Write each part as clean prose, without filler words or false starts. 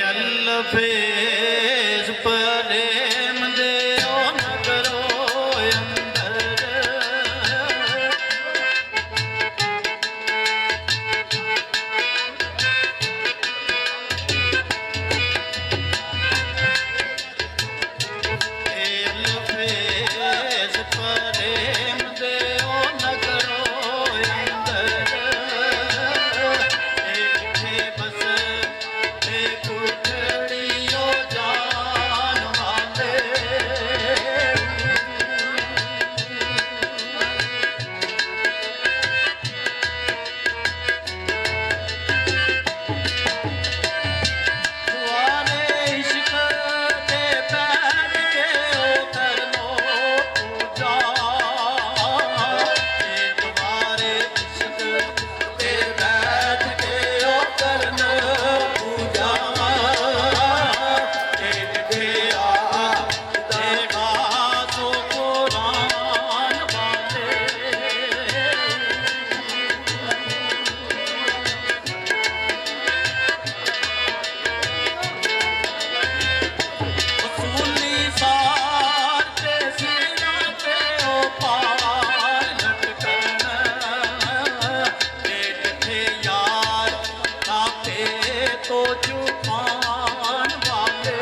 ਅਲਫੇਜ਼ ਪ੍ਰੇਮ ਦੇ ਓ ਨਗਰੋ ਅੰਦਰ ਅਲਫੇਜ਼ ਪ੍ਰੇਮ ਦੇ ਓ ਨਗਰੋ ਅੰਦਰ ਇੱਥੇ ਬਸ ਕੁਟੜੀਓ ਜਾਨ ਵਾਲੇ ਦੁਆਰੇ ਇਸ਼ਕ ਤੇ ਬੈਠ ਕੇ ਉਹ ਕਰਨੋ ਪੂਜਾ ਦੁਆਰੇ ਇਸ਼ਕ ਤੇ ਬੈਠ ਕੇ ਉਹ ਕਰਨੋ ਪੂਜਾ ਦੇਖਿਆ ਦੇਖਾ ਸੋ ਕੁਰਾਨ ਵਾਲੇ ਵਸੂਲੀ ਸਾਰ ਤੇ ਸਿਰਾਂ ਤੇ ਉਹ ਪਾਰ ਲਟਕਣ ਦੇਖੇ ਯਾਰ ਕਾਪੇ ਤੋਂ ਜ਼ੁਬਾਨ ਵਾਲੇ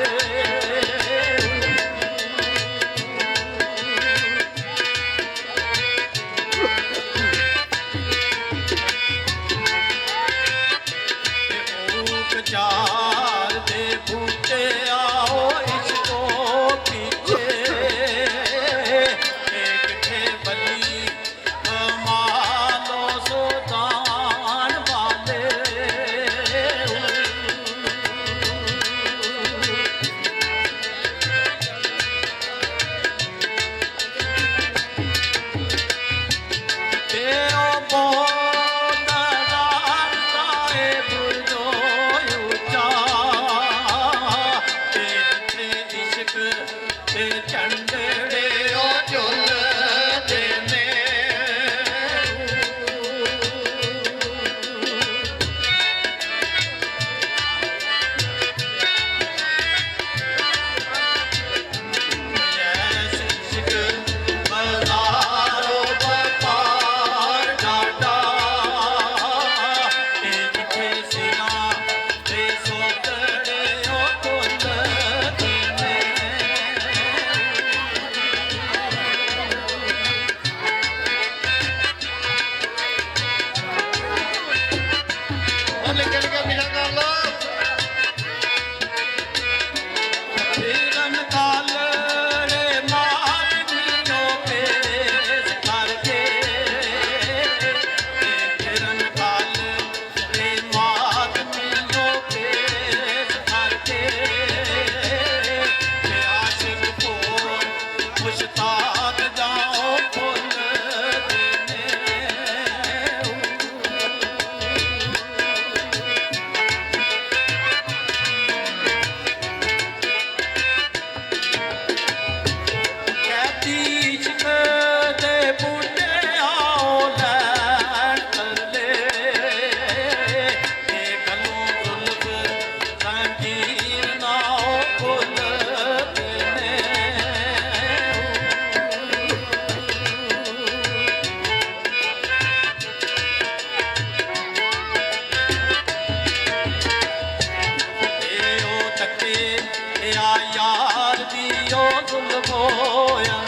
ਭੂਖ ਚਾਰ ਦੇ ਬੂਟੇ ਆਓ ਇਸ ਤੋਂ ਪਿੱਛੇ ਕਿੱਥੇ ਬਲੀ ਕਮਾਲੋ ਸੁਲਤਾਨ ਵਾਲੇ ਤੇ ਉਹ ਬਹੁਤ ਰਾਤਾਏ ਬੁਰਜੋ ਉੱਚਾ ਤੇ ਜਿੱਥੇ ਇਸ਼ਕ ਤੇ ਝੰਡੜੇ ਉਹ ਝੁੱਲਦੇ ਨੇ ਇਸ਼ਕ ਬਜ਼ਾਰੋ ਵਪਾਰ ਡਾਡਾ ਤੇ ਜਿੱਥੇ ਸਿਰਾਂ ਤੇ ਸੋਤੜੇ ਉਹ ਝੁੱਲਦੇ ਨੇ ਫਿਰਨ ਕਾਲੜੇ ਮਾਰ ਦਿਓ ਪੇਸ਼ ਕਰਕੇ ਫਿਰਨ ਕਾਲੜੇ ਮਾਰ ਦਿਓ ਪੇਸ਼ ਕਰਕੇ ਤੇ ਆਸ਼ਿਕ ਕੋਲ ਮੁਸ਼ਤਾਕ ਜਾਓ ਫੁੱਲ ਦੇਨੇ ਕੈਦੀ ਇਸ਼ਕ ਦੇ ਬੂਟੇ ਆਓ ਲੈਣ ਕਰਲੇ ਤੇ ਗਲੋਂ ਜ਼ੁਲਫ ਜ਼ੰਜੀਰ ਨਾਓ ਖੁੱਲ੍ਹਦੇ ਨੇ ਇਹ ਉਹ ਤੱਕੇ ਆ ਯਾਰ ਦੀ ਉਹ ਜ਼ੁਲਫ ਹੋਇਆ